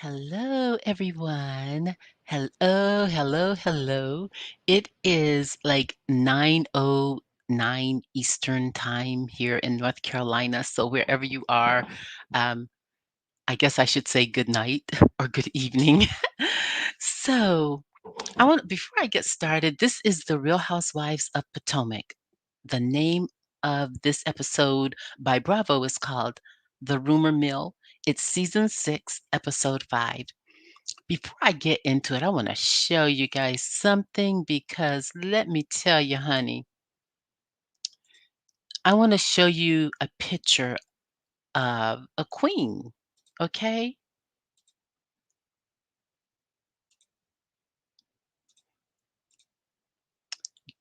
Hello, everyone. Hello, hello, hello. It is like 9:09 Eastern Time here in North Carolina. So wherever you are, um, I guess I should say good night or good evening. So before I get started, this is the Real Housewives of Potomac. The name of this episode by Bravo is called The Rumor Mill. It's season 6, episode 5. Before I get into it, I want to show you guys something because let me tell you, honey, I want to show you a picture of a queen. Okay?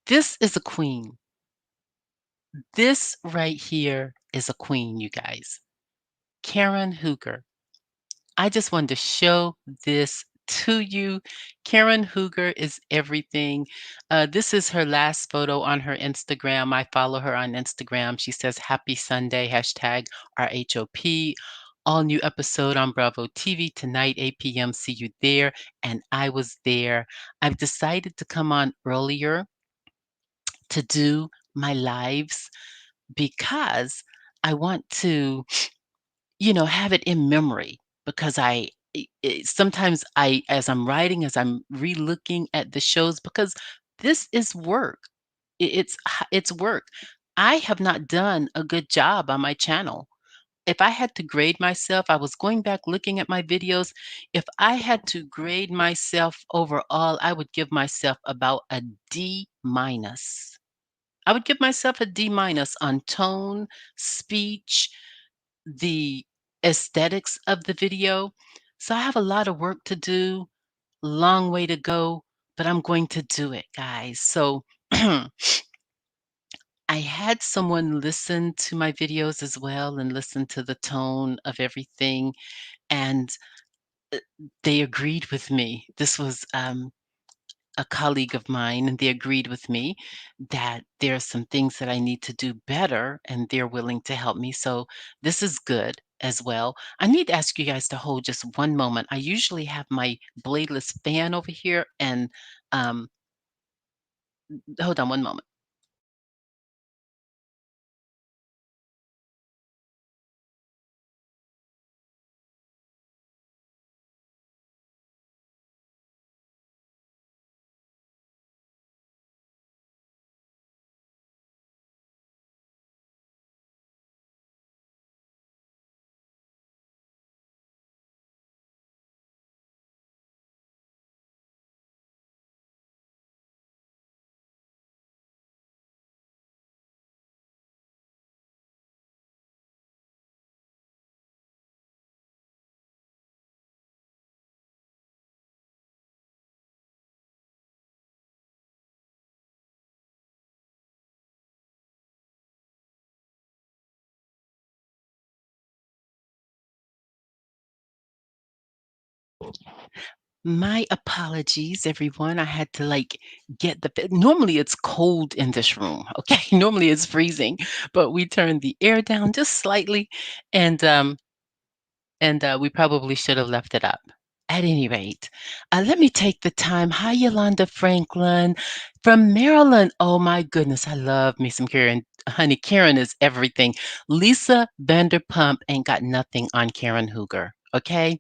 This is a queen. This right here is a queen, you guys. Karen Hooger. I just wanted to show this to you. Karen Hooger is everything. This is her last photo on her Instagram. I follow her on Instagram. She says, Happy Sunday, hashtag RHOP. All new episode on Bravo TV tonight, 8 p.m. See you there. And I was there. I've decided to come on earlier to do my lives because I want to have it in memory because sometimes as I'm writing, as I'm re-looking at the shows, because this is work. It's work. I have not done a good job on my channel. If I had to grade myself, I was going back looking at my videos. If I had to grade myself overall, I would give myself about a D minus. I would give myself a D minus on tone, speech, the aesthetics of the video. So I have a lot of work to do, long way to go, but I'm going to do it, guys. So I had someone listen to my videos as well and listen to the tone of everything, and uh, they agreed with me. This was a colleague of mine, and they agreed with me that there are some things that I need to do better, and they're willing to help me. So this is good as well. I need to ask you guys to hold just one moment. I usually have my bladeless fan over here, and um, hold on one moment. My apologies, everyone. I had to get normally it's cold in this room, okay? Normally it's freezing, but we turned the air down just slightly, and we probably should have left it up. At any rate, let me take the time. Hi, Yolanda Franklin from Maryland. Oh my goodness, I love me some Karen. Honey, Karen is everything. Lisa Vanderpump ain't got nothing on Karen Hooger. Okay.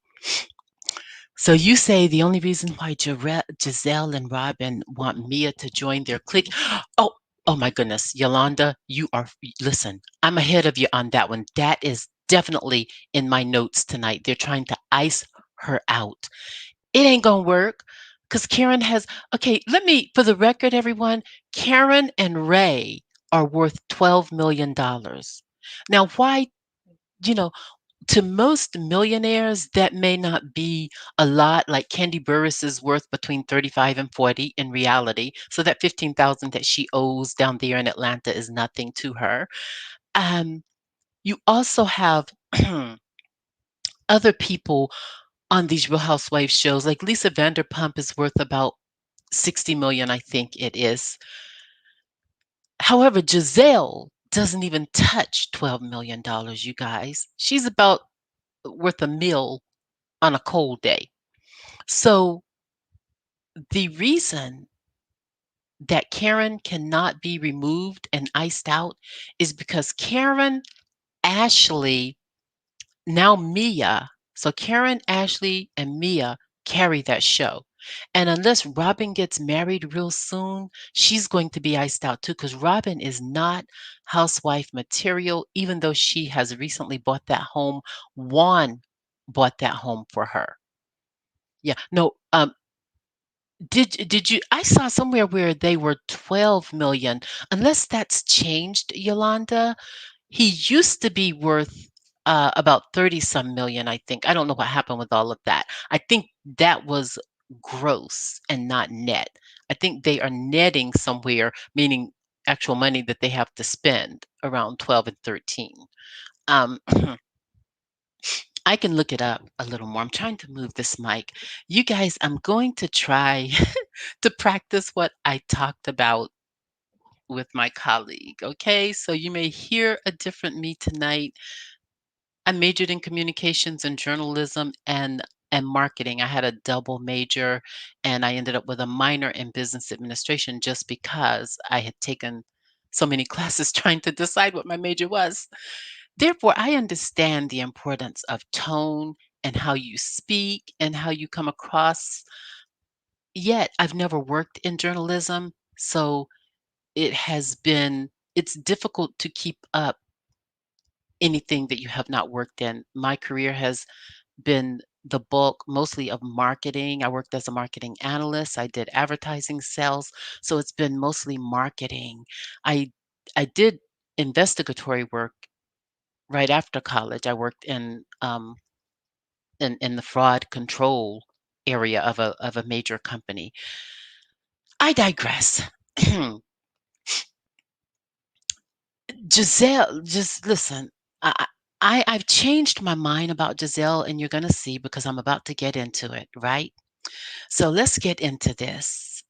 So you say the only reason why Giselle and Robyn want Mia to join their clique? Oh, oh my goodness, Yolanda, listen, I'm ahead of you on that one. That is definitely in my notes tonight. They're trying to ice her out. It ain't gonna work because Karen has, okay, for the record, everyone, Karen and Ray are worth $12 million. Now, why, you know, to most millionaires, that may not be a lot. Like Candy Burris is worth between 35 and 40 in reality. So that 15,000 that she owes down there in Atlanta is nothing to her. Um, you also have other people on these Real Housewives shows. Like Lisa Vanderpump is worth about 60 million, I think it is. However, Giselle doesn't even touch $12 million, you guys. She's about worth a mill on a cold day. So the reason that Karen cannot be removed and iced out is because Karen, Ashley, now Mia. So Karen, Ashley, and Mia carry that show. And unless Robin gets married real soon, she's going to be iced out too because Robin is not housewife material, even though she has recently bought that home. Juan bought that home for her. Yeah. No, did you I saw somewhere where they were 12 million. Unless that's changed, Yolanda. He used to be worth about 30 some million, I think. I don't know what happened with all of that. I think that was gross and not net. I think they are netting somewhere, meaning actual money that they have to spend around 12 and 13. Um, I can look it up a little more. I'm trying to move this mic. You guys, I'm going to try to practice what I talked about with my colleague. Okay, so you may hear a different me tonight. I majored in communications and journalism and marketing. I had a double major and I ended up with a minor in business administration just because I had taken so many classes trying to decide what my major was. Therefore, I understand the importance of tone and how you speak and how you come across. Yet, I've never worked in journalism, so it's difficult to keep up anything that you have not worked in. My career has been the bulk mostly of marketing. I worked as a marketing analyst. I did advertising sales, so it's been mostly marketing. I I did investigatory work right after college. I worked in the fraud control area of a major company. I digress. Giselle, just listen. I, I've changed my mind about Giselle, and you're going to see because I'm about to get into it, right? So let's get into this.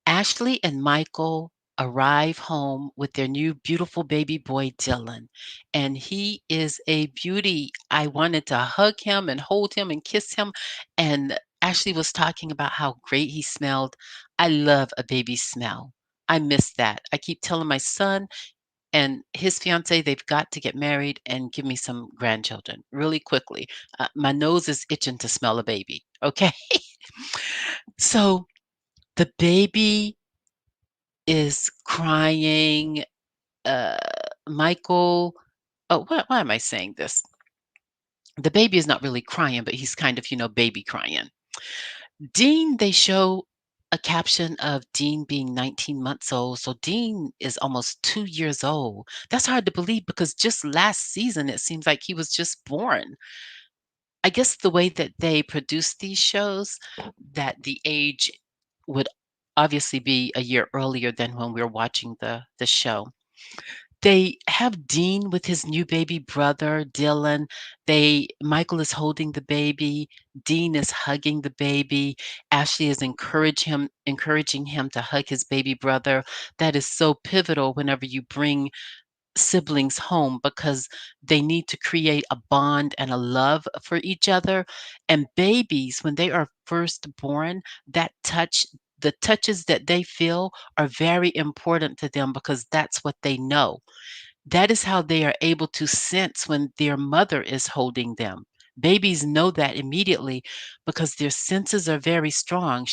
Ashley and Michael arrive home with their new beautiful baby boy, Dylan, and he is a beauty. I wanted to hug him and hold him and kiss him. And Ashley was talking about how great he smelled. I love a baby smell. I miss that. I keep telling my son and his fiance they've got to get married and give me some grandchildren really quickly. My nose is itching to smell a baby. Okay. So the baby is crying. Uh, Michael, oh, why am I saying this? The baby is not really crying, but he's kind of, baby crying. Dean, they show a caption of Dean being 19 months old. So Dean is almost 2 years old. That's hard to believe because just last season, it seems like he was just born. I guess the way that they produce these shows, that the age would obviously be a year earlier than when we're watching the show. They have Dean with his new baby brother, Dylan. Michael is holding the baby. Dean is hugging the baby. Ashley is encouraging him to hug his baby brother. That is so pivotal whenever you bring siblings home because they need to create a bond and a love for each other. And babies, when they are first born, the touches that they feel are very important to them because that's what they know. That is how they are able to sense when their mother is holding them. Babies know that immediately because their senses are very strong.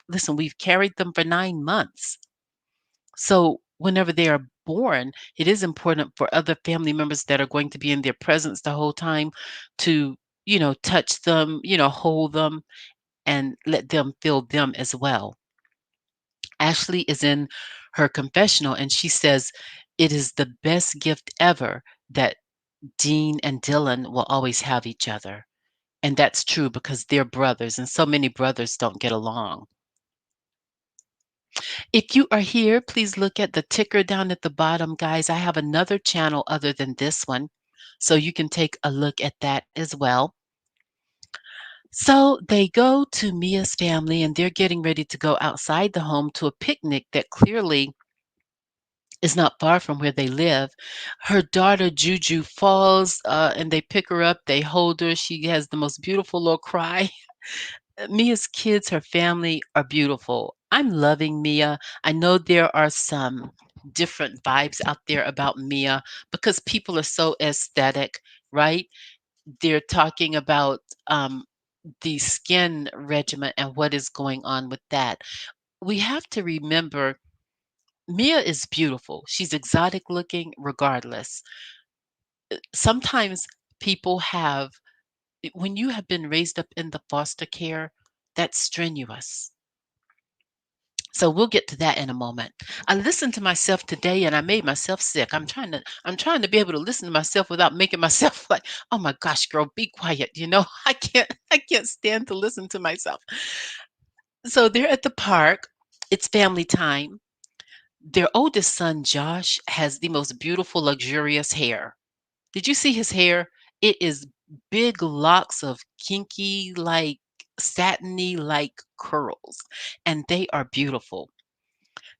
Listen, we've carried them for 9 months. So whenever they are born, it is important for other family members that are going to be in their presence the whole time to, touch them, hold them and let them feel them as well. Ashley is in her confessional and she says it is the best gift ever that Dean and Dylan will always have each other. And that's true because they're brothers, and so many brothers don't get along. If you are here, please look at the ticker down at the bottom, guys. I have another channel other than this one, so you can take a look at that as well. So they go to Mia's family and they're getting ready to go outside the home to a picnic that clearly is not far from where they live. Her daughter Juju falls, and they pick her up. They hold her. She has the most beautiful little cry. Mia's kids, her family are beautiful. I'm loving Mia. I know there are some different vibes out there about Mia because people are so aesthetic, right? They're talking about the skin regimen and what is going on with that. We have to remember Mia is beautiful. She's exotic looking regardless. Sometimes people have, when you have been raised up in the foster care, that's strenuous. So we'll get to that in a moment. I listened to myself today and I made myself sick. I'm trying to be able to listen to myself without making myself like, "Oh my gosh, girl, be quiet." I can't stand to listen to myself. So they're at the park. It's family time. Their oldest son, Josh, has the most beautiful, luxurious hair. Did you see his hair? It is big locks of kinky, like satiny, like curls, and they are beautiful.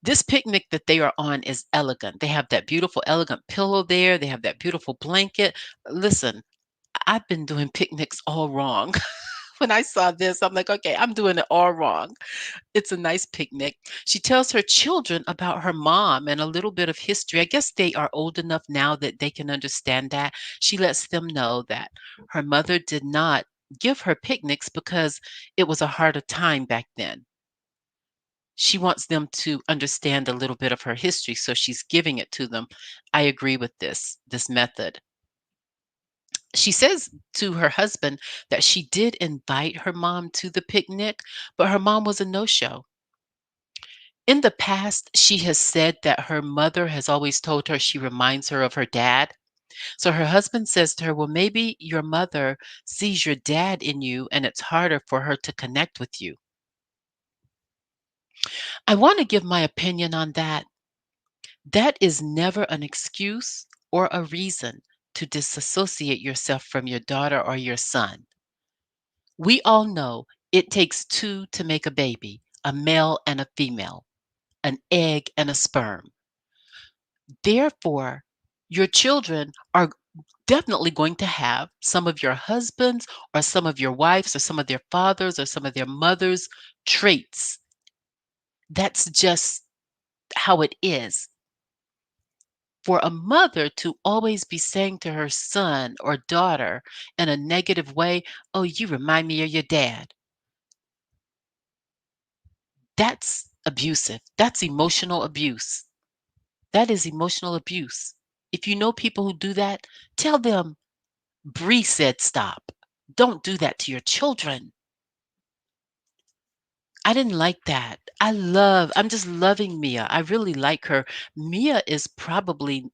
This picnic that they are on is elegant. They have that beautiful, elegant pillow there. They have that beautiful blanket. Listen, I've been doing picnics all wrong. When I saw this, I'm like, okay, I'm doing it all wrong. It's a nice picnic. She tells her children about her mom and a little bit of history. I guess they are old enough now that they can understand that. She lets them know that her mother did not give her picnics because it was a harder time back then. She wants them to understand a little bit of her history, so she's giving it to them. I agree with this method. She says to her husband that she did invite her mom to the picnic, but her mom was a no-show. In the past, she has said that her mother has always told her she reminds her of her dad. So her husband says to her, "Well, maybe your mother sees your dad in you and it's harder for her to connect with you." I want to give my opinion on that. That is never an excuse or a reason to disassociate yourself from your daughter or your son. We all know it takes two to make a baby, a male and a female, an egg and a sperm. Therefore, your children are definitely going to have some of your husbands or some of your wives or some of their fathers or some of their mothers' traits. That's just how it is. For a mother to always be saying to her son or daughter in a negative way, "Oh, you remind me of your dad," that's abusive. That's emotional abuse. That is emotional abuse. If you know people who do that, tell them, Bree said stop. Don't do that to your children. I didn't like that. I'm just loving Mia. I really like her. Mia is probably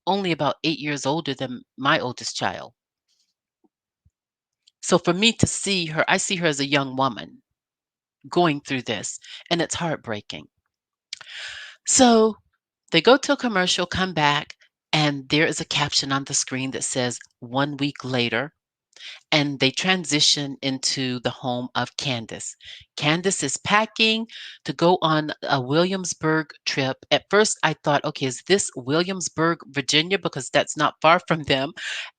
only about 8 years older than my oldest child. So for me to see her, I see her as a young woman going through this, and it's heartbreaking. So they go to a commercial, come back, and there is a caption on the screen that says 1 week later, and they transition into the home of Candiace. Candiace is packing to go on a Williamsburg trip. At first, I thought, okay, is this Williamsburg, Virginia? Because that's not far from them.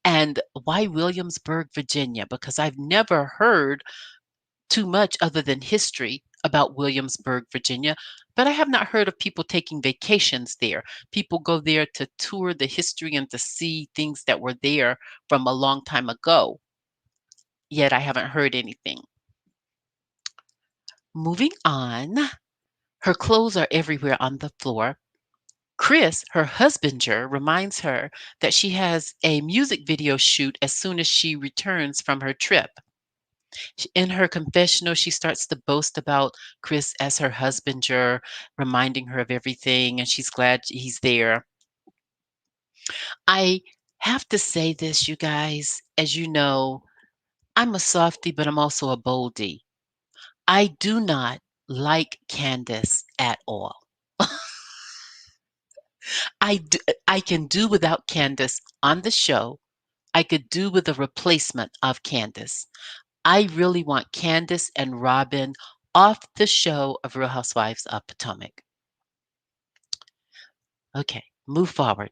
And why Williamsburg, Virginia? Because I've never heard too much other than history about Williamsburg, Virginia, but I have not heard of people taking vacations there. People go there to tour the history and to see things that were there from a long time ago. Yet I haven't heard anything. Moving on, her clothes are everywhere on the floor. Chris, her husbander, reminds her that she has a music video shoot as soon as she returns from her trip. In her confessional, she starts to boast about Chris as her husbander, reminding her of everything, and she's glad he's there. I have to say this, you guys. As you know, I'm a softie, but I'm also a boldie. I do not like Candice at all. I can do without Candice on the show. I could do with a replacement of Candice. I really want Candice and Robyn off the show of Real Housewives of Potomac. Okay, move forward.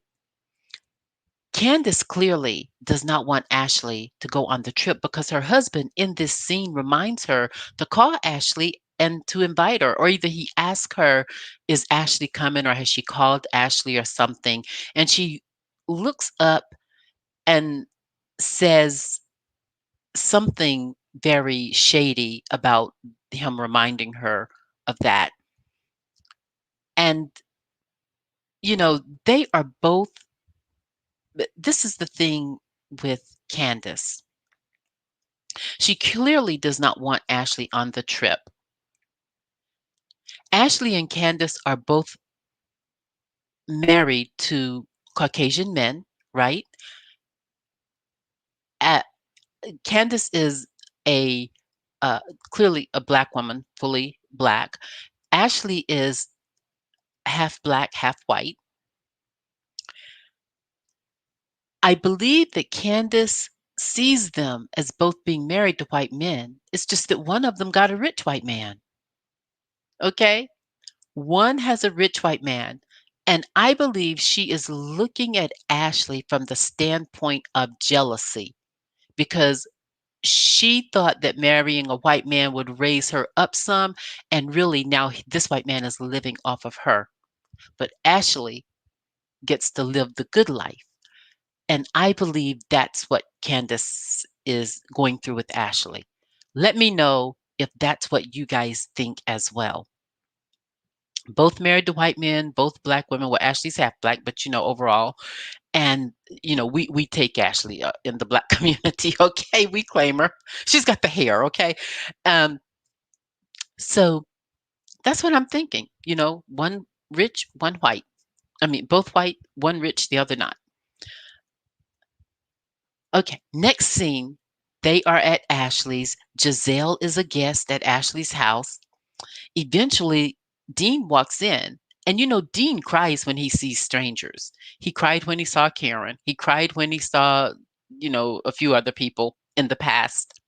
Candice clearly does not want Ashley to go on the trip because her husband in this scene reminds her to call Ashley and to invite her, or either he asks her, is Ashley coming, or has she called Ashley or something? And she looks up and says something very shady about him reminding her of that. And, they are both, this is the thing with Candace. She clearly does not want Ashley on the trip. Ashley and Candace are both married to Caucasian men, right? Uh, Candace is a uh, clearly a black woman, fully black. Ashley is half black, half white. I believe that Candace sees them as both being married to white men. It's just that one of them got a rich white man. Okay? One has a rich white man. And I believe she is looking at Ashley from the standpoint of jealousy because she thought that marrying a white man would raise her up some. And really, now this white man is living off of her. But Ashley gets to live the good life. And I believe that's what Candace is going through with Ashley. Let me know if that's what you guys think as well. Both married to white men, both black women. Well, Ashley's half black, but overall. And we take Ashley in the black community. Okay, we claim her. She's got the hair. Okay, um, so that's what I'm thinking. One rich, one white. I mean, both white, one rich, the other not. Okay, next scene. They are at Ashley's. Gizelle is a guest at Ashley's house. Eventually, Dean walks in. And Dean cries when he sees strangers. He cried when he saw Karen. He cried when he saw, a few other people in the past.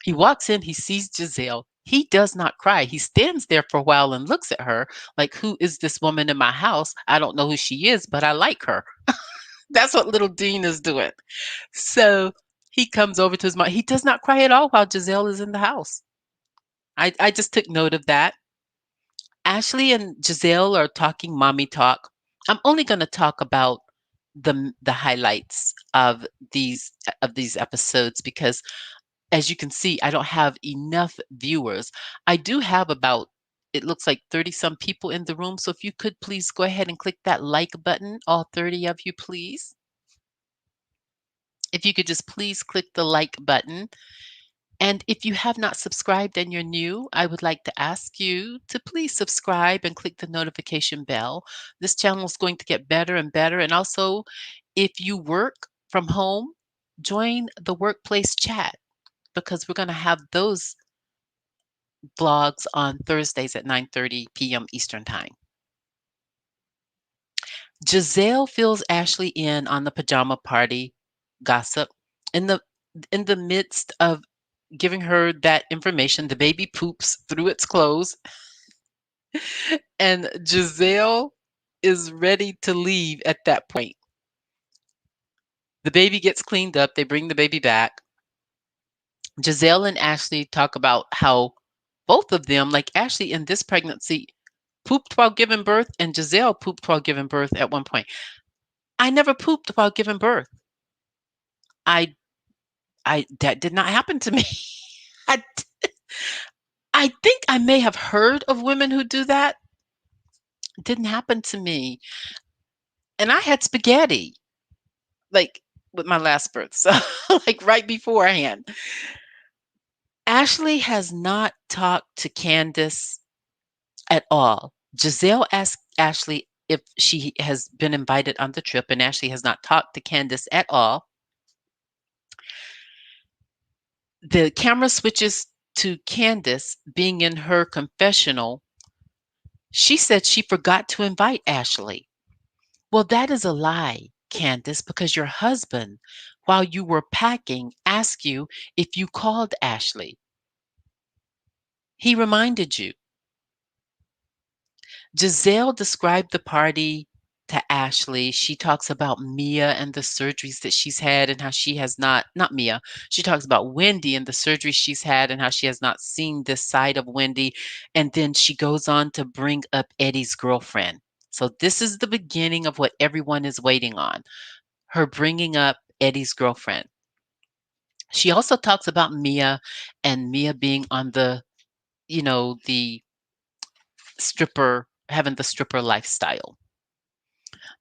He walks in, he sees Gizelle. He does not cry. He stands there for a while and looks at her like, who is this woman in my house? I don't know who she is, but I like her. That's what little Dean is doing. So he comes over to his mom. He does not cry at all while Gizelle is in the house. I just took note of that. Ashley and Gizelle are talking mommy talk. I'm only going to talk about the highlights of these episodes because as you can see, I don't have enough viewers. I do have about it looks like 30 some people in the room. So if you could please go ahead and click that like button, all 30 of you, please. If you could just please click the like button. And if you have not subscribed and you're new, I would like to ask you to please subscribe and click the notification bell. This channel is going to get better and better. And also, if you work from home, join the workplace chat because we're going to have those vlogs on Thursdays at 9:30 p.m. Eastern Time. Gizelle fills Ashley in on the pajama party gossip. In the in the midst of giving her that information, the baby poops through its clothes, and Gizelle is ready to leave at that point. The baby gets cleaned up. They bring the baby back. Gizelle and Ashley talk about how both of them, like Ashley in this pregnancy, pooped while giving birth, and Gizelle pooped while giving birth at one point. I never pooped while giving birth. I I that did not happen to me. I I think I may have heard of women who do that. It didn't happen to me. And I had spaghetti like with my last birth. So like right beforehand. Ashley has not talked to Candiace at all. Gizelle asked Ashley if she has been invited on the trip, and Ashley has not talked to Candiace at all. The camera switches to Candiace being in her confessional. She said she forgot to invite Ashley. Well, that is a lie, Candiace, because your husband, while you were packing, asked you if you called Ashley. He reminded you. Gizelle described the party to Ashley. She talks about Mia and the surgeries that she's had and how she has not Mia. She talks about Wendy and the surgeries she's had and how she has not seen this side of Wendy. And then she goes on to bring up Eddie's girlfriend. So this is the beginning of what everyone is waiting on. Her bringing up Eddie's girlfriend. She also talks about Mia and Mia being on the stripper, having the stripper lifestyle.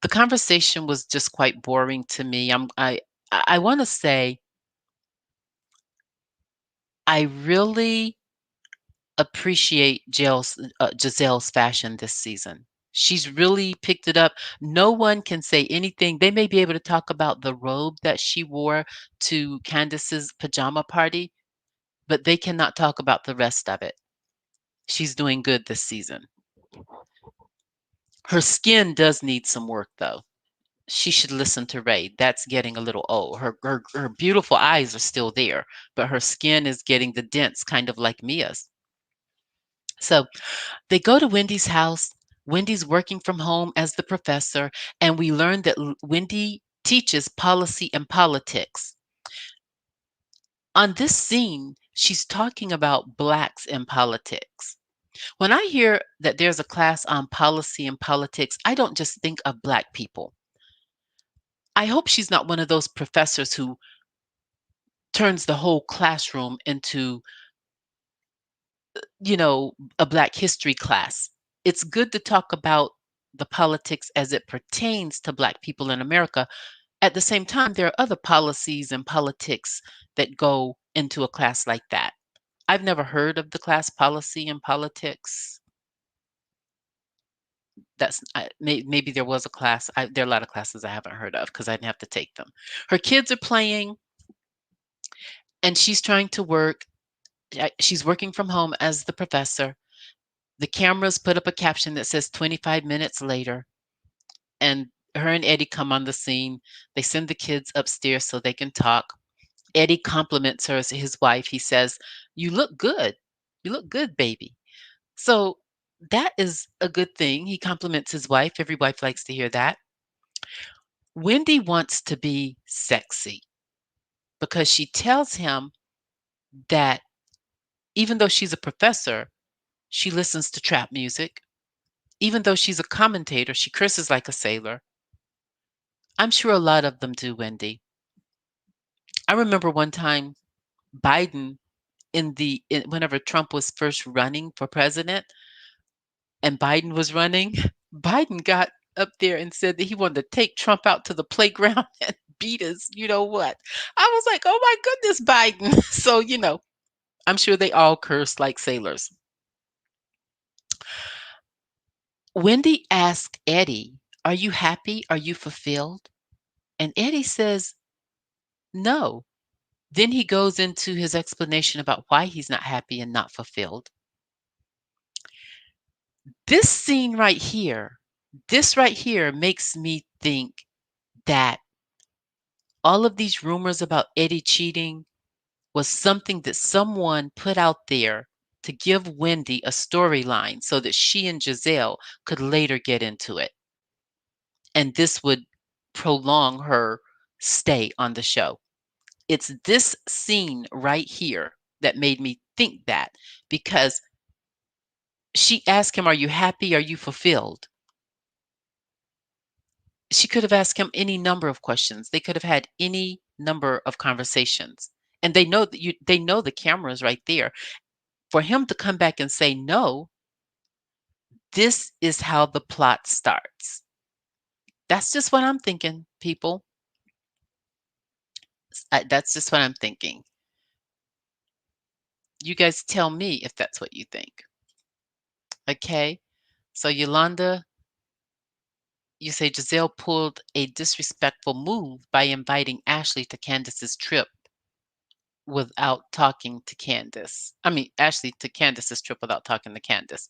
The conversation was just quite boring to me. I want to say I really appreciate Giselle's fashion this season. She's really picked it up. No one can say anything. They may be able to talk about the robe that she wore to Candiace's pajama party, but they cannot talk about the rest of it. She's doing good this season. Her skin does need some work, though. She should listen to Ray. That's getting a little old. Her beautiful eyes are still there, but her skin is getting the dents, kind of like Mia's. So they go to Wendy's house. Wendy's working from home as the professor, and we learn that Wendy teaches policy and politics. On this scene, she's talking about blacks in politics. When I hear that there's a class on policy and politics, I don't just think of black people. I hope she's not one of those professors who turns the whole classroom into, a Black history class. It's good to talk about the politics as it pertains to Black people in America. At the same time, there are other policies and politics that go into a class like that. I've never heard of the class policy and politics. Maybe there was a class. There are a lot of classes I haven't heard of because I didn't have to take them. Her kids are playing, and she's trying to work. She's working from home as the professor. The cameras put up a caption that says 25 minutes later, and her and Eddie come on the scene. They send the kids upstairs so they can talk. Eddie compliments her as his wife. He says, "You look good. You look good, baby." So that is a good thing. He compliments his wife. Every wife likes to hear that. Wendy wants to be sexy because she tells him that even though she's a professor, she listens to trap music. Even though she's a commentator, she curses like a sailor. I'm sure a lot of them do, Wendy. I remember one time Biden whenever Trump was first running for president and Biden was running, Biden got up there and said that he wanted to take Trump out to the playground and beat his, you know what. I was like, "Oh my goodness, Biden." So, I'm sure they all curse like sailors. Wendy asked Eddie, "Are you happy? Are you fulfilled?" And Eddie says, "No." Then he goes into his explanation about why he's not happy and not fulfilled. This scene right here, this right here makes me think that all of these rumors about Eddie cheating was something that someone put out there to give Wendy a storyline so that she and Gizelle could later get into it. And this would prolong her stay on the show. It's this scene right here that made me think that because she asked him, "Are you happy? Are you fulfilled?" She could have asked him any number of questions. They could have had any number of conversations. And they know the camera is right there. For him to come back and say no, this is how the plot starts. That's just what I'm thinking, people. That's just what I'm thinking. You guys tell me if that's what you think. Okay? So Yolanda, you say Giselle pulled a disrespectful move by inviting Ashley to Candace's trip without talking to Candace. I mean, Ashley to Candace's trip without talking to Candace.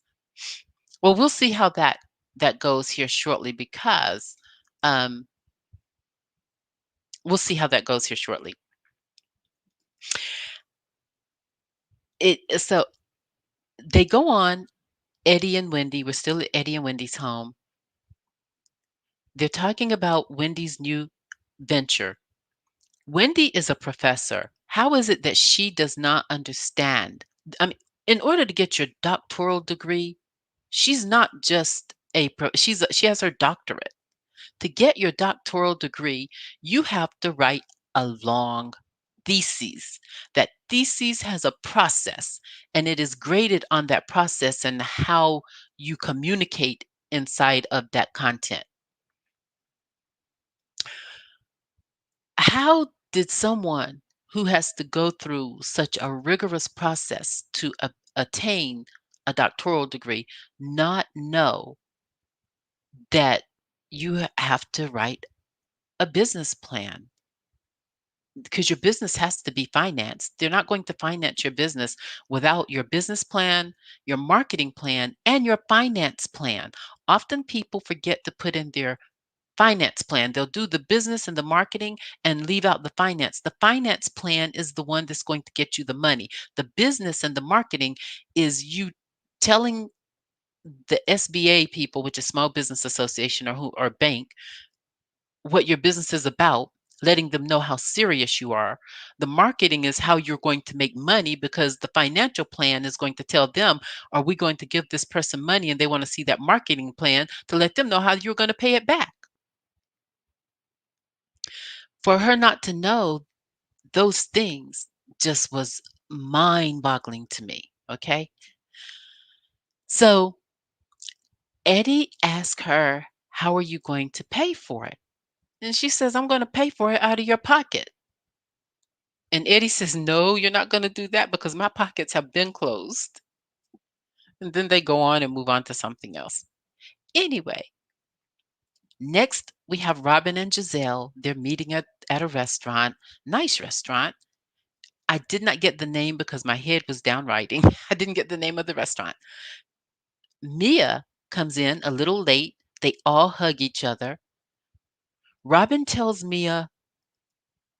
Well, we'll see how that goes here shortly because um, we'll see how that goes here shortly. So they go on. Eddie and Wendy. We're still at Eddie and Wendy's home. They're talking about Wendy's new venture. Wendy is a professor. How is it that she does not understand? I mean, in order to get your doctoral degree, she's not just she has her doctorate. To get your doctoral degree, you have to write a long thesis. That thesis has a process, and it is graded on that process and how you communicate inside of that content. How did someone who has to go through such a rigorous process to attain a doctoral degree not know that you have to write a business plan? Because your business has to be financed. They're not going to finance your business without your business plan, your marketing plan, and your finance plan. Often people forget to put in their finance plan. They'll do the business and the marketing and leave out the finance. The finance plan is the one that's going to get you the money. The business and the marketing is you telling the SBA people, which is Small Business Association or bank, what your business is about, letting them know how serious you are. The marketing is how you're going to make money because the financial plan is going to tell them, are we going to give this person money? And they want to see that marketing plan to let them know how you're going to pay it back. For her not to know those things just was mind boggling to me. Okay. So Eddie asked her, how are you going to pay for it? And she says, I'm going to pay for it out of your pocket. And Eddie says, no, you're not going to do that because my pockets have been closed. And then they go on and move on to something else. Anyway, next we have Robyn and Gizelle. They're meeting at a restaurant, nice restaurant. I did not get the name because my head was down writing. I didn't get the name of the restaurant. Mia comes in a little late. They all hug each other. Robyn tells Mia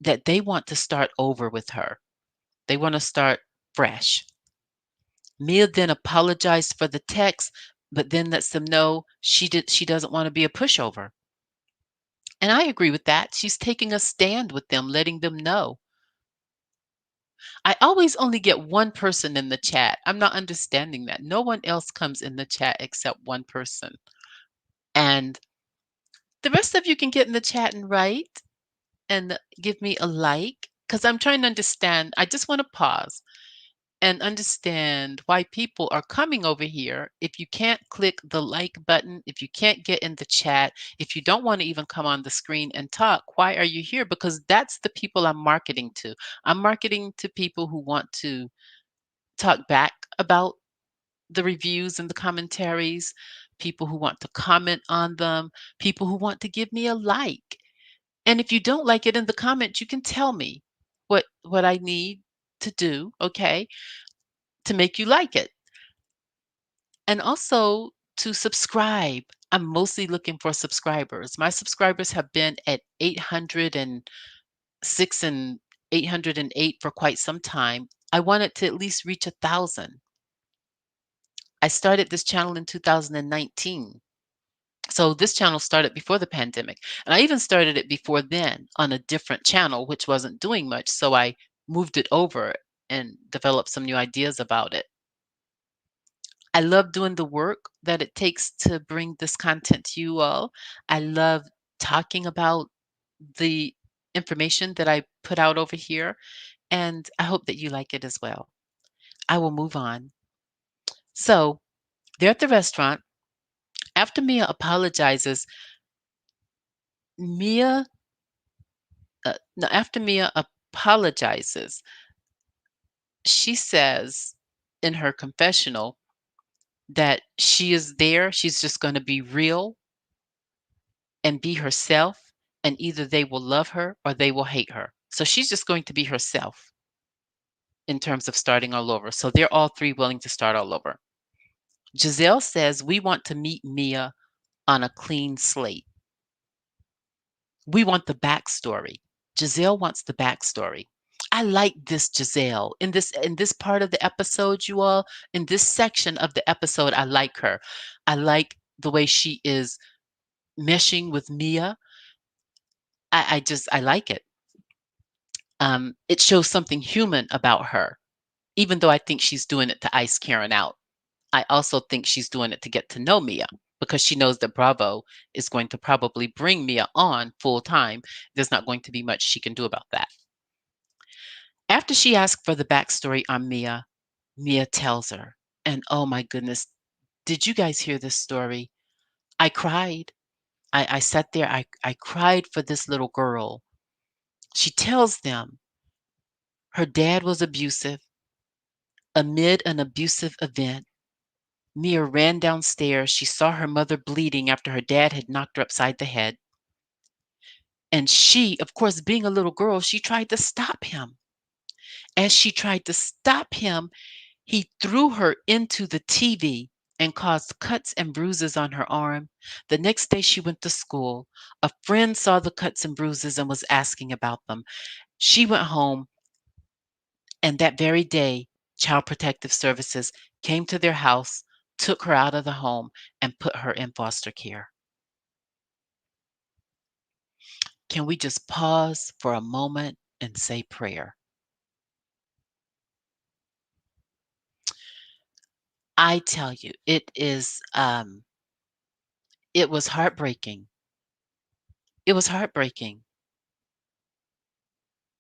that they want to start over with her. They want to start fresh. Mia then apologized for the text, but then lets them know she doesn't want to be a pushover. And I agree with that. She's taking a stand with them, letting them know. I always only get one person in the chat. I'm not understanding that. No one else comes in the chat except one person. And the rest of you can get in the chat and write and give me a like because I'm trying to understand. I just want to pause and understand why people are coming over here. If you can't click the like button, if you can't get in the chat, if you don't want to even come on the screen and talk, why are you here? Because that's the people I'm marketing to. I'm marketing to people who want to talk back about the reviews and the commentaries, people who want to comment on them, people who want to give me a like. And if you don't like it in the comments, you can tell me what I need to do, okay, to make you like it. And also to subscribe. I'm mostly looking for subscribers. My subscribers have been at 806 and 808 for quite some time. I wanted to at least reach 1,000. I started this channel in 2019. So this channel started before the pandemic. And I even started it before then on a different channel, which wasn't doing much. So I moved it over and developed some new ideas about it. I love doing the work that it takes to bring this content to you all. I love talking about the information that I put out over here, and I hope that you like it as well. I will move on. So they're at the restaurant. After Mia apologizes, Mia, no, after Mia apologizes, she says in her confessional that she is there. She's just going to be real and be herself, and either they will love her or they will hate her. So she's just going to be herself in terms of starting all over. So they're all three willing to start all over. Gizelle says, we want to meet Mia on a clean slate. We want the backstory. Gizelle wants the backstory. I like this Gizelle. In this part of the episode, you all, in this section of the episode, I like her. I like the way she is meshing with Mia. I like it. It shows something human about her, even though I think she's doing it to ice Karen out. I also think she's doing it to get to know Mia because she knows that Bravo is going to probably bring Mia on full time. There's not going to be much she can do about that. After she asks for the backstory on Mia, Mia tells her. And oh my goodness, did you guys hear this story? I cried. I sat there, I cried for this little girl. She tells them her dad was abusive. Amid an abusive event, Mia ran downstairs. She saw her mother bleeding after her dad had knocked her upside the head. And she, of course, being a little girl, she tried to stop him. As she tried to stop him, he threw her into the TV and caused cuts and bruises on her arm. The next day she went to school. A friend saw the cuts and bruises and was asking about them. She went home, and that very day, Child Protective Services came to their house, took her out of the home, and put her in foster care. Can we just pause for a moment and say prayer? I tell you, it was heartbreaking. It was heartbreaking.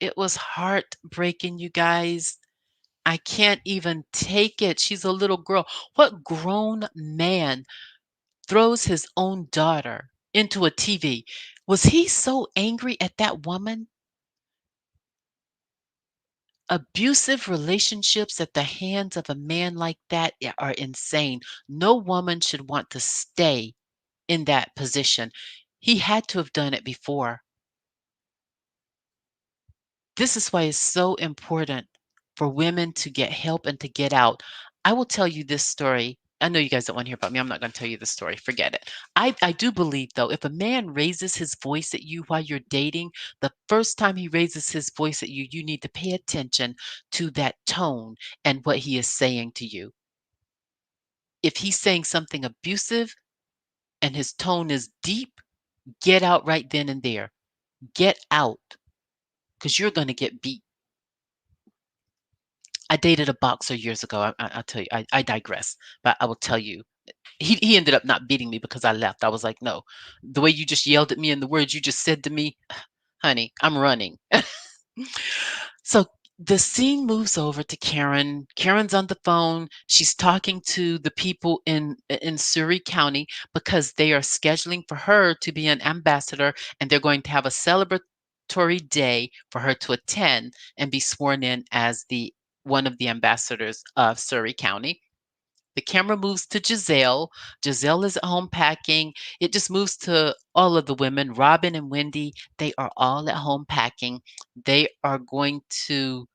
It was heartbreaking, you guys. I can't even take it. She's a little girl. What grown man throws his own daughter into a TV? Was he so angry at that woman? Abusive relationships at the hands of a man like that are insane. No woman should want to stay in that position. He had to have done it before. This is why it's so important for women to get help and to get out. I will tell you this story. I know you guys don't want to hear about me. I'm not going to tell you the story. Forget it. I do believe, though, if a man raises his voice at you while you're dating, the first time he raises his voice at you, you need to pay attention to that tone and what he is saying to you. If he's saying something abusive and his tone is deep, get out right then and there. Get out because you're going to get beat. I dated a boxer years ago. I'll tell you. I digress, but I will tell you. He ended up not beating me because I left. I was like, no, the way you just yelled at me and the words you just said to me, honey, I'm running. So the scene moves over to Karen. Karen's on the phone. She's talking to the people in Surrey County because they are scheduling for her to be an ambassador, and they're going to have a celebratory day for her to attend and be sworn in as the one of the ambassadors of Surrey County. The camera moves to Gizelle. Gizelle is at home packing. It just moves to all of the women, Robyn and Wendy. They are all at home packing. They are going to,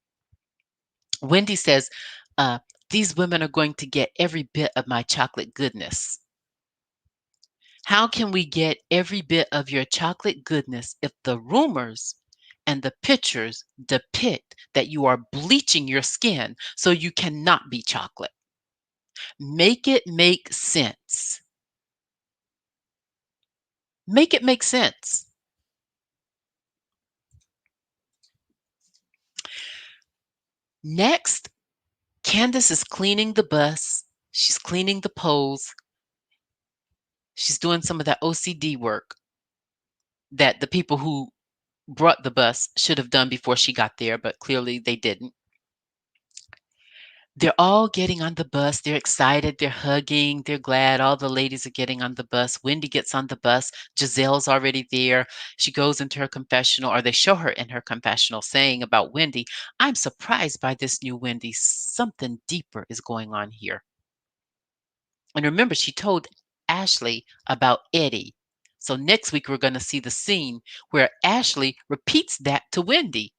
Wendy says, uh, these women are going to get every bit of my chocolate goodness. How can we get every bit of your chocolate goodness if the rumors and the pictures depict that you are bleaching your skin so you cannot be chocolate? Make it make sense. Make it make sense. Next, Candiace is cleaning the bus. She's cleaning the poles. She's doing some of that OCD work that the people who brought the bus should have done before she got there, but clearly they didn't. They're all getting on the bus. They're excited. They're hugging. They're glad. All the ladies are getting on the bus. Wendy gets on the bus. Gizelle's already there. She goes into her confessional, or they show her in her confessional saying about Wendy, I'm surprised by this new Wendy. Something deeper is going on here. And remember, she told Ashley about Eddie. So next week, we're going to see the scene where Ashley repeats that to Wendy.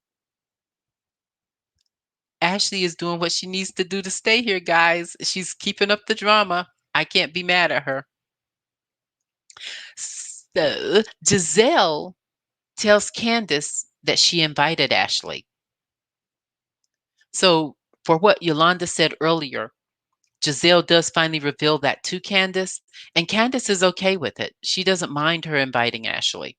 Ashley is doing what she needs to do to stay here, guys. She's keeping up the drama. I can't be mad at her. So Gizelle tells Candiace that she invited Ashley. So for what Yolanda said earlier, Giselle does finally reveal that to Candiace, and Candiace is okay with it. She doesn't mind her inviting Ashley.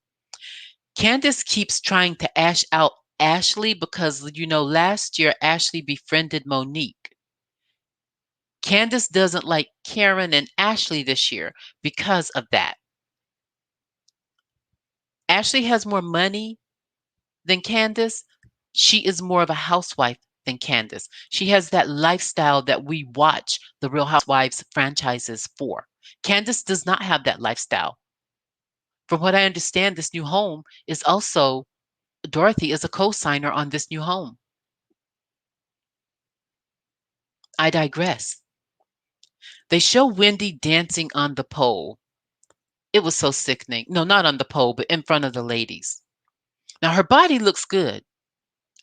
Candiace keeps trying to ash out Ashley because, last year Ashley befriended Monique. Candiace doesn't like Karen and Ashley this year because of that. Ashley has more money than Candiace. She is more of a housewife than Candiace. She has that lifestyle that we watch the Real Housewives franchises for. Candiace does not have that lifestyle. From what I understand, this new home is also, Dorothy is a co-signer on this new home. I digress. They show Wendy dancing on the pole. It was so sickening. No, not on the pole, but in front of the ladies. Now, her body looks good.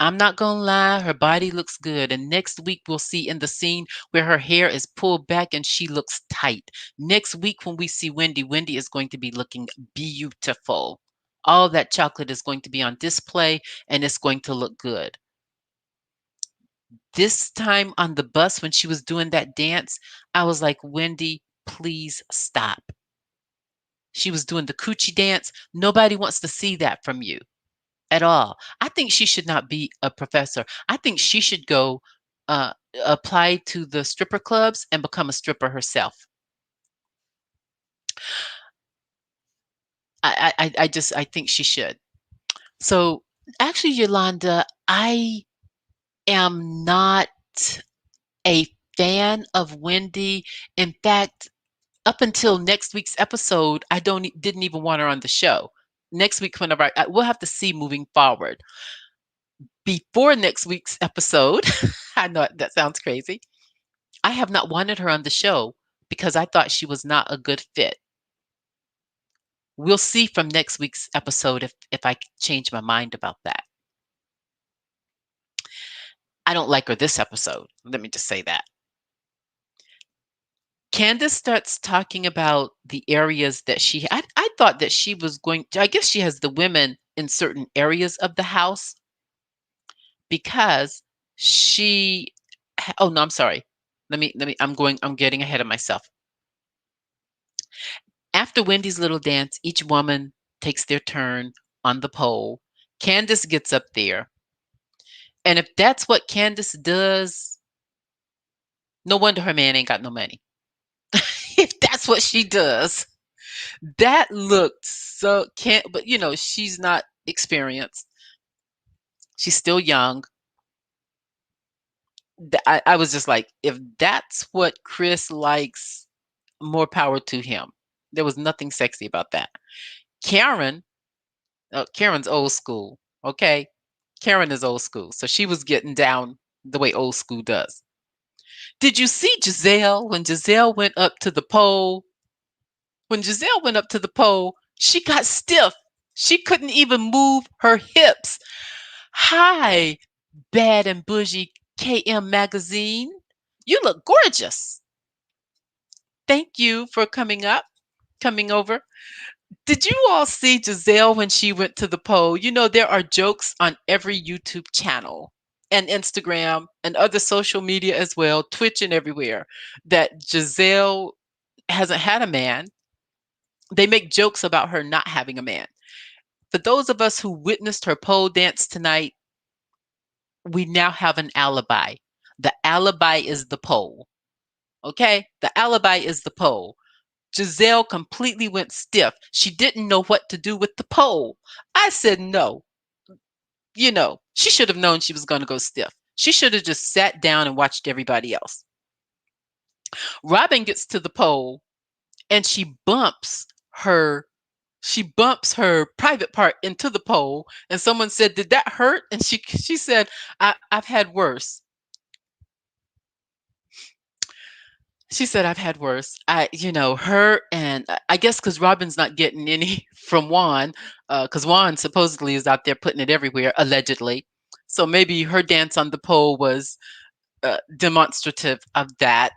I'm not going to lie, her body looks good. And next week, we'll see in the scene where her hair is pulled back and she looks tight. Next week, when we see Wendy, Wendy is going to be looking beautiful. All that chocolate is going to be on display and it's going to look good. This time on the bus, when she was doing that dance, I was like, Wendy, please stop. She was doing the coochie dance. Nobody wants to see that from you at all. I think she should not be a professor. I think she should go uh, apply to the stripper clubs and become a stripper herself. I think she should. So actually, Yolanda, I am not a fan of Wendy. In fact, up until next week's episode, I didn't even want her on the show. Next week, whenever we'll have to see moving forward. Before next week's episode, I know that sounds crazy. I have not wanted her on the show because I thought she was not a good fit. We'll see from next week's episode if I change my mind about that. I don't like her this episode. Let me just say that. Candiace starts talking about the areas that I thought that she was going to, I guess she has the women in certain areas of the house because she, oh no, I'm sorry. I'm getting ahead of myself. After Wendy's little dance, each woman takes their turn on the pole. Candiace gets up there. And if that's what Candiace does, no wonder her man ain't got no money. If that's what she does, that looked so can't, but she's not experienced. She's still young. I was just like, if that's what Chris likes, more power to him. There was nothing sexy about that. Karen, Karen's old school. Okay. Karen is old school. So she was getting down the way old school does. Did you see Gizelle when Gizelle went up to the pole? When Gizelle went up to the pole, she got stiff. She couldn't even move her hips. Hi, Bad and Bougie KM Magazine. You look gorgeous. Thank you for coming over. Did you all see Gizelle when she went to the pole? There are jokes on every YouTube channel and Instagram and other social media as well, Twitch and everywhere, that Gizelle hasn't had a man. They make jokes about her not having a man. For those of us who witnessed her pole dance tonight, we now have an alibi. The alibi is the pole. Okay? The alibi is the pole. Gizelle completely went stiff. She didn't know what to do with the pole. I said no. She should have known she was going to go stiff. She should have just sat down and watched everybody else. Robyn gets to the pole and she bumps her private part into the pole, and someone said, "Did that hurt?" And she said, I've had worse." She said, "I've had worse." Her, and I guess because Robyn's not getting any from Juan, because Juan supposedly is out there putting it everywhere, allegedly. So maybe her dance on the pole was demonstrative of that.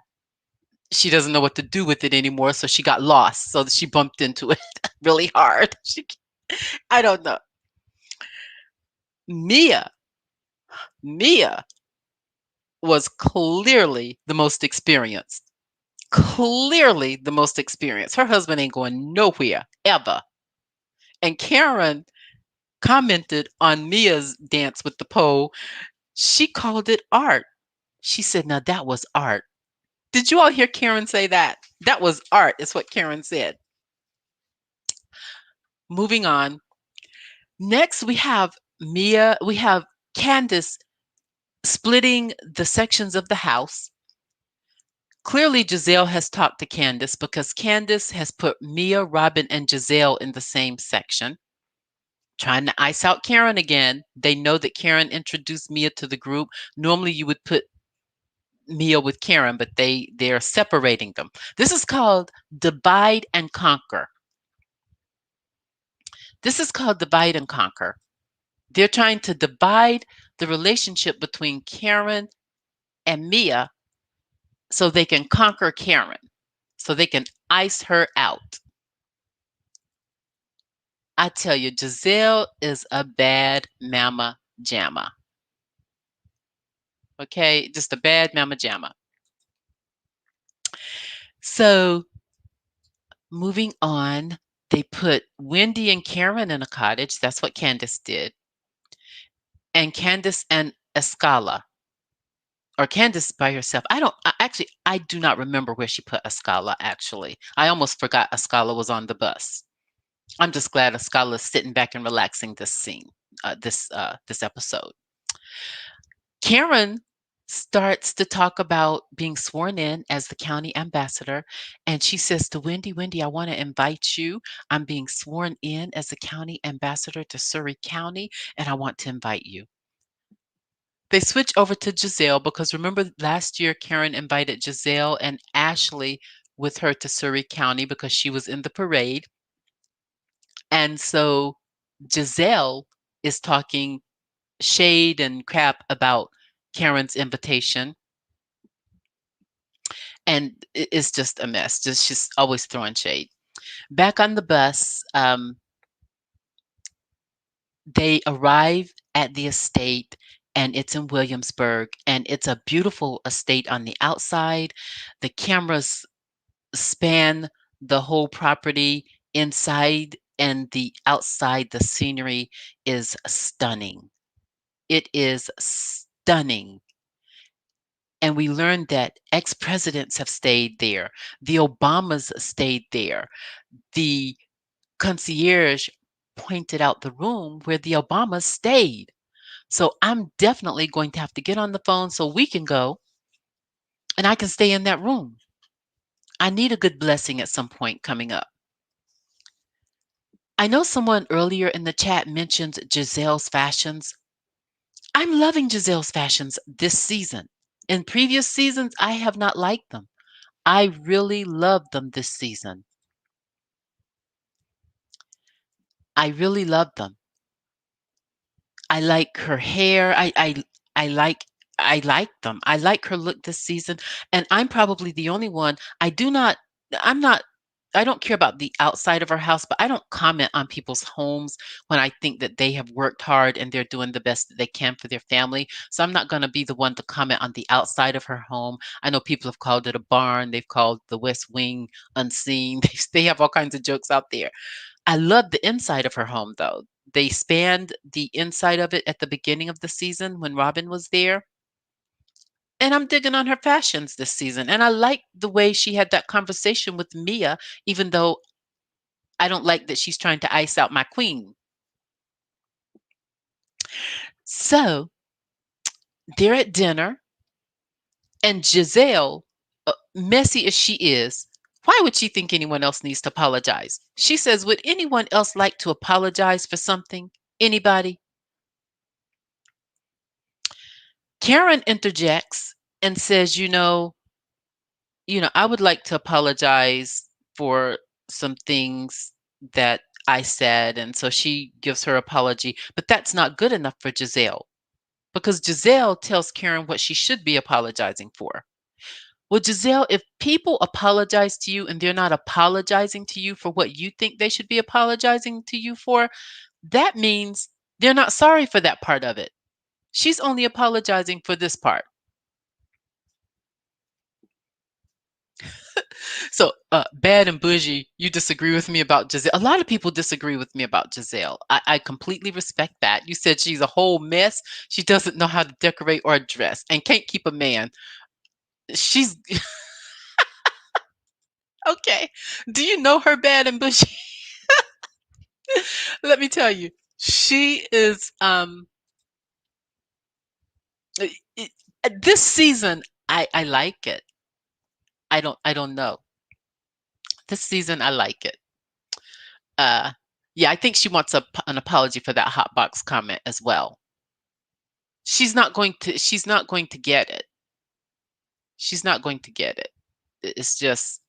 She doesn't know what to do with it anymore, so she got lost. So she bumped into it really hard. I don't know. Mia, Mia was clearly the most experienced. clearly the most experienced. Her husband ain't going nowhere ever. And Karen commented on Mia's dance with the pole. She called it art. She said, "Now that was art." Did you all hear Karen say that? That was art, is what Karen said. Moving on. Next, we have Candiace splitting the sections of the house. Clearly, Gizelle has talked to Candiace because Candiace has put Mia, Robyn, and Gizelle in the same section. Trying to ice out Karen again. They know that Karen introduced Mia to the group. Normally, you would put Mia with Karen, but they're separating them. This is called divide and conquer. This is called divide and conquer. They're trying to divide the relationship between Karen and Mia so they can conquer Karen, so they can ice her out. I tell you, Gizelle is a bad mama jamma. Okay, just a bad mama jamma. So moving on, they put Wendy and Karen in a cottage. That's what Candiace did. And Candiace and Escala, or Candiace by herself. Actually, I do not remember where she put Escala, actually. I almost forgot Escala was on the bus. I'm just glad Escala is sitting back and relaxing this scene, this episode. Karen starts to talk about being sworn in as the county ambassador. And she says to Wendy, "Wendy, I want to invite you. I'm being sworn in as the county ambassador to Surrey County, and I want to invite you." They switch over to Gizelle because remember last year, Karen invited Gizelle and Ashley with her to Surrey County because she was in the parade. And so Gizelle is talking shade and crap about Karen's invitation. And it's just a mess. Just she's always throwing shade. Back on the bus, they arrive at the estate, and it's in Williamsburg, and it's a beautiful estate on the outside. The cameras span the whole property inside and the outside. The scenery is stunning. It is stunning. And we learned that ex presidents have stayed there. The Obamas stayed there. The concierge pointed out the room where the Obamas stayed. So I'm definitely going to have to get on the phone so we can go and I can stay in that room. I need a good blessing at some point coming up. I know someone earlier in the chat mentioned Giselle's fashions. I'm loving Giselle's fashions this season. In previous seasons, I have not liked them. I really love them this season. I really love them. I like her hair. I like I like them. I like her look this season, and I'm probably the only one. I'm not I don't care about the outside of her house, but I don't comment on people's homes when I think that they have worked hard and they're doing the best that they can for their family. So I'm not going to be the one to comment on the outside of her home. I know people have called it a barn. They've called the West Wing unseen. They have all kinds of jokes out there. I love the inside of her home, though. They spanned the inside of it at the beginning of the season when Robyn was there. And I'm digging on her fashions this season. And I like the way she had that conversation with Mia, even though I don't like that she's trying to ice out my queen. So they're at dinner, and Gizelle, messy as she is, why would she think anyone else needs to apologize? She says, "Would anyone else like to apologize for something? Anybody?" Karen interjects and says, I would like to apologize for some things that I said. And so she gives her apology, but that's not good enough for Gizelle because Gizelle tells Karen what she should be apologizing for. Well, Gizelle, if people apologize to you and they're not apologizing to you for what you think they should be apologizing to you for, that means they're not sorry for that part of it. She's only apologizing for this part. So, bad and bougie, you disagree with me about Giselle. A lot of people disagree with me about Giselle. I completely respect that. You said she's a whole mess. She doesn't know how to decorate or dress and can't keep a man. She's okay. Do you know her bad and bougie? Let me tell you. She is i- this season I like it. I don't know. This season I like it. Uh yeah, I think she wants an apology for that hot box comment as well. She's not going to get it. She's not going to get it. It's just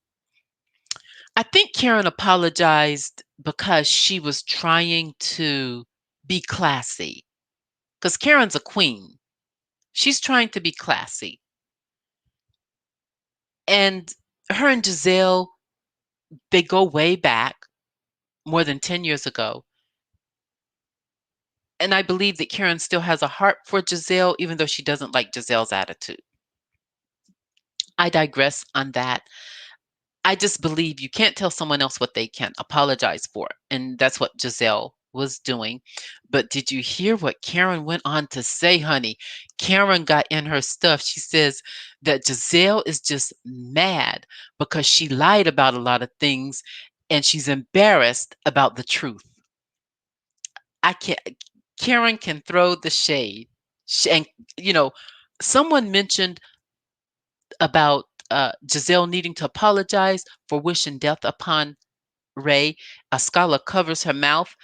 I think Karen apologized because she was trying to be classy. Because Karen's a queen. She's trying to be classy. And her and Giselle, they go way back, more than 10 years ago. And I believe that Karen still has a heart for Giselle, even though she doesn't like Giselle's attitude. I digress on that. I just believe you can't tell someone else what they can't apologize for. And that's what Giselle was doing. But did you hear what Karen went on to say, honey? Karen got in her stuff. She says that Giselle is just mad because she lied about a lot of things and she's embarrassed about the truth. I can't, Karen can throw the shade. And, you know, someone mentioned about Giselle needing to apologize for wishing death upon Ray. A scholar covers her mouth,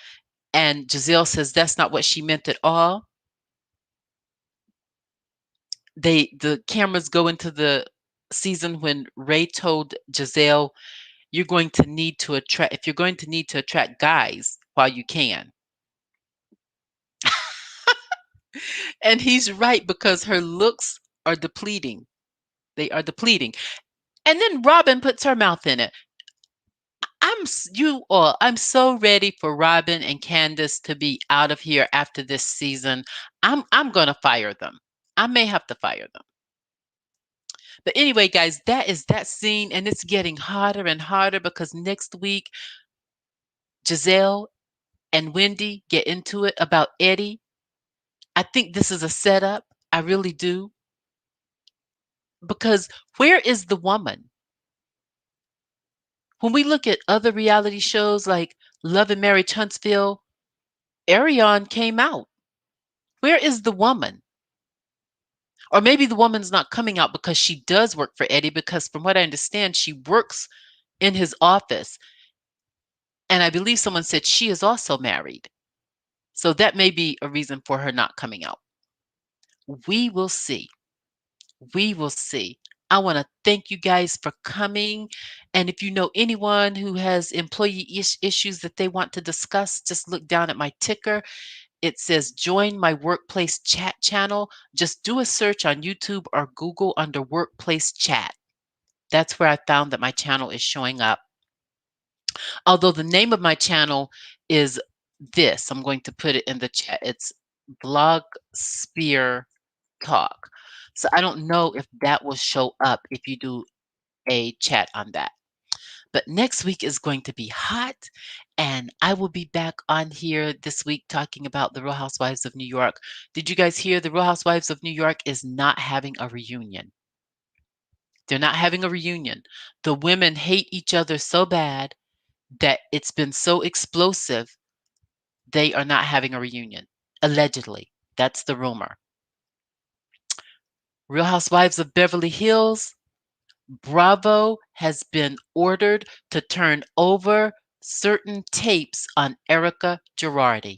and Giselle says that's not what she meant at all. The cameras go into the season when Ray told Giselle, "You're going to need to attract. If you're going to need to attract guys while you can," and he's right because her looks are depleting. They are depleting. And then Robyn puts her mouth in it. I'm so ready for Robyn and Candiace to be out of here after this season. I'm gonna fire them. I may have to fire them. But anyway, guys, that is that scene, and it's getting hotter and hotter because next week Giselle and Wendy get into it about Eddie. I think this is a setup. I really do. Because where is the woman? When we look at other reality shows like Love and Marriage Huntsville, Ariane came out. Where is the woman? Or maybe the woman's not coming out because she does work for Eddie, because from what I understand, she works in his office. And I believe someone said she is also married. So that may be a reason for her not coming out. We will see. We will see. I want to thank you guys for coming. And if you know anyone who has employee issues that they want to discuss, just look down at my ticker. It says join my workplace chat channel. Just do a search on YouTube or Google under workplace chat. That's where I found that my channel is showing up. Although the name of my channel is this, I'm going to put it in the chat. It's Blog Spear Talk. So I don't know if that will show up if you do a chat on that. But next week is going to be hot, and I will be back on here this week talking about the Real Housewives of New York. Did you guys hear the Real Housewives of New York is not having a reunion? They're not having a reunion. The women hate each other so bad that it's been so explosive, they are not having a reunion. Allegedly. That's the rumor. Real Housewives of Beverly Hills, Bravo has been ordered to turn over certain tapes on Erica Girardi.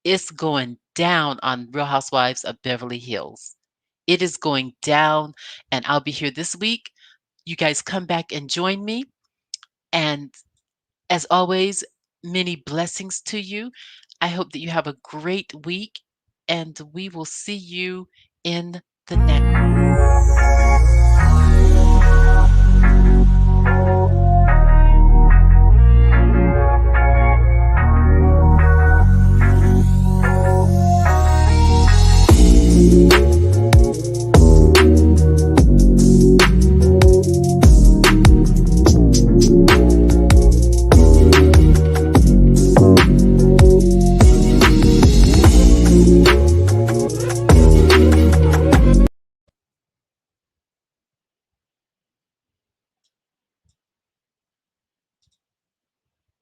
It's going down on Real Housewives of Beverly Hills. It is going down, and I'll be here this week. You guys come back and join me. And as always, many blessings to you. I hope that you have a great week, and we will see you in the next.